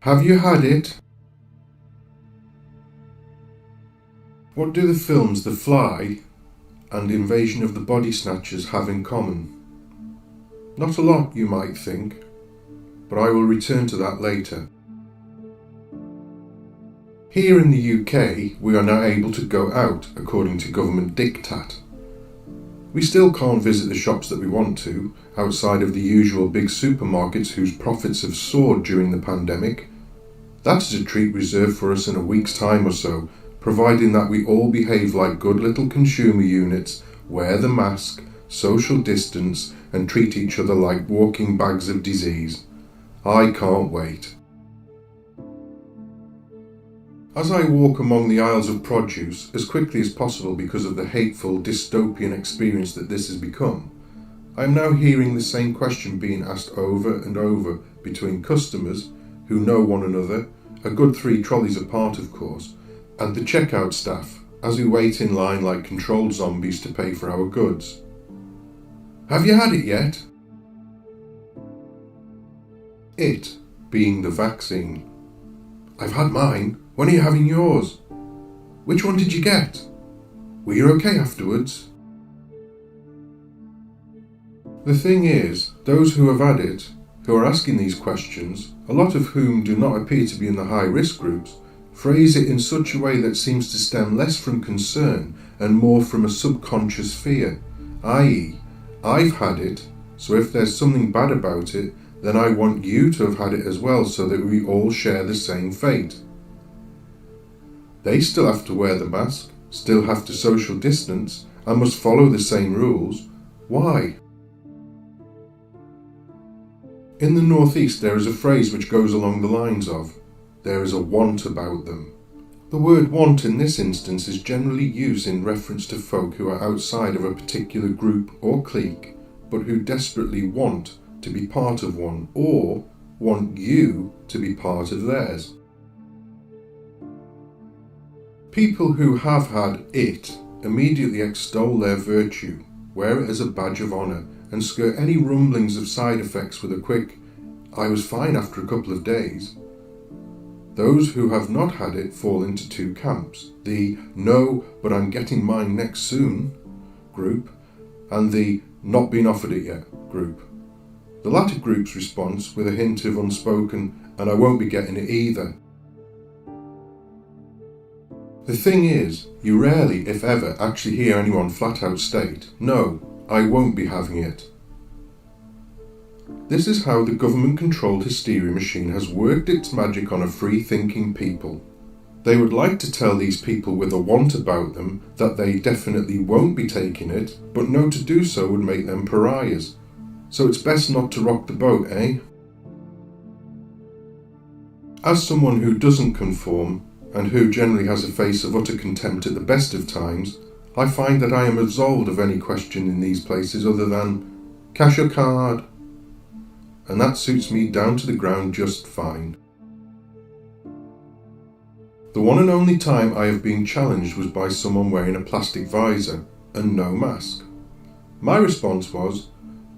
Have you had it? What do the films The Fly and Invasion of the Body Snatchers have in common? Not a lot, you might think, but I will return to that later. Here in the UK, we are now able to go out according to government diktat. We still can't visit the shops that we want to, outside of the usual big supermarkets whose profits have soared during the pandemic. That is a treat reserved for us in a week's time or so, providing that we all behave like good little consumer units, wear the mask, social distance, and treat each other like walking bags of disease. I can't wait. As I walk among the aisles of produce as quickly as possible because of the hateful, dystopian experience that this has become, I am now hearing the same question being asked over and over between customers, who know one another, a good 3 trolleys apart of course, and the checkout staff, as we wait in line like controlled zombies to pay for our goods. Have you had it yet? It being the vaccine. I've had mine. When are you having yours? Which one did you get? Were you okay afterwards? The thing is, those who have had it, who are asking these questions, a lot of whom do not appear to be in the high-risk groups, phrase it in such a way that seems to stem less from concern and more from a subconscious fear, i.e., I've had it, so if there's something bad about it, then I want you to have had it as well so that we all share the same fate. They still have to wear the mask, still have to social distance, and must follow the same rules. Why? In the Northeast there is a phrase which goes along the lines of, there is a want about them. The word want in this instance is generally used in reference to folk who are outside of a particular group or clique, but who desperately want to be part of one, or want you to be part of theirs. People who have had it immediately extol their virtue, wear it as a badge of honour, and skirt any rumblings of side effects with a quick, I was fine after a couple of days. Those who have not had it fall into 2 camps, the no, but I'm getting mine next soon group, and the not been offered it yet group. The latter group's response with a hint of unspoken, and I won't be getting it either. The thing is, you rarely, if ever, actually hear anyone flat out state, no, I won't be having it. This is how the government-controlled hysteria machine has worked its magic on a free-thinking people. They would like to tell these people with a want about them that they definitely won't be taking it, but know to do so would make them pariahs. So it's best not to rock the boat, eh? As someone who doesn't conform, and who generally has a face of utter contempt at the best of times, I find that I am absolved of any question in these places other than, cash or card? And that suits me down to the ground just fine. The one and only time I have been challenged was by someone wearing a plastic visor and no mask. My response was,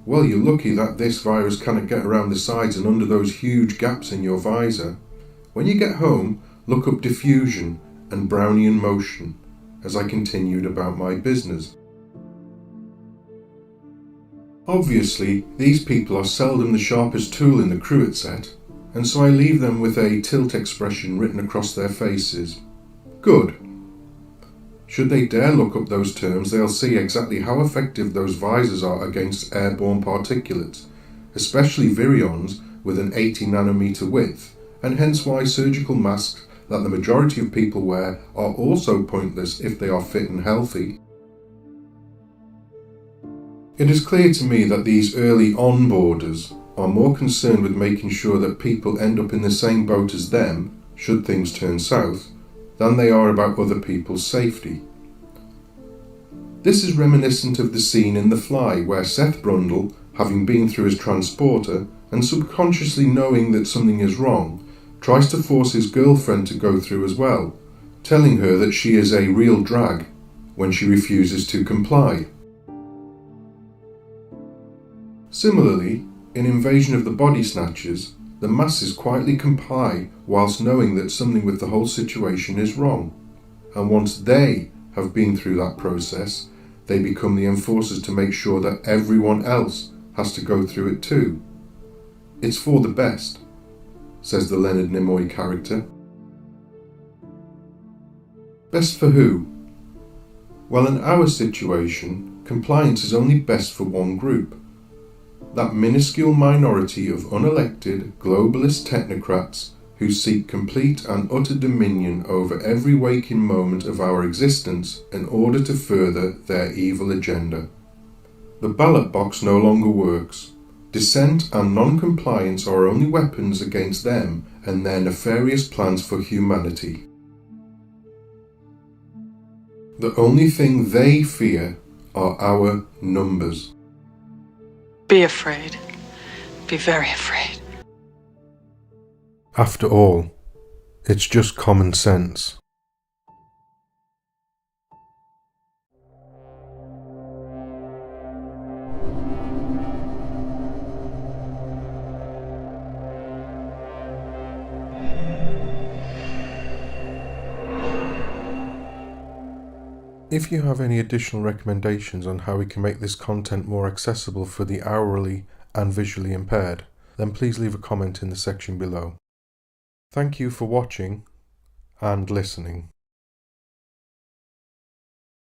well, you're lucky that this virus cannot get around the sides and under those huge gaps in your visor. When you get home, look up diffusion and Brownian motion, as I continued about my business. Obviously, these people are seldom the sharpest tool in the cruet set, and so I leave them with a tilt expression written across their faces. Good. Should they dare look up those terms, they'll see exactly how effective those visors are against airborne particulates, especially virions with an 80 nanometer width, and hence why surgical masks that the majority of people wear are also pointless if they are fit and healthy. It is clear to me that these early onboarders are more concerned with making sure that people end up in the same boat as them, should things turn south, than they are about other people's safety. This is reminiscent of the scene in The Fly where Seth Brundle, having been through his transporter and subconsciously knowing that something is wrong, tries to force his girlfriend to go through as well, telling her that she is a real drag when she refuses to comply. Similarly, in Invasion of the Body Snatchers, the masses quietly comply whilst knowing that something with the whole situation is wrong. And once they have been through that process, they become the enforcers to make sure that everyone else has to go through it too. It's for the best, says the Leonard Nimoy character. Best for who? Well, in our situation, compliance is only best for one group. That minuscule minority of unelected, globalist technocrats who seek complete and utter dominion over every waking moment of our existence in order to further their evil agenda. The ballot box no longer works. Dissent and non-compliance are only weapons against them and their nefarious plans for humanity. The only thing they fear are our numbers. Be afraid. Be very afraid. After all, it's just common sense. If you have any additional recommendations on how we can make this content more accessible for the aurally and visually impaired, then please leave a comment in the section below. Thank you for watching and listening.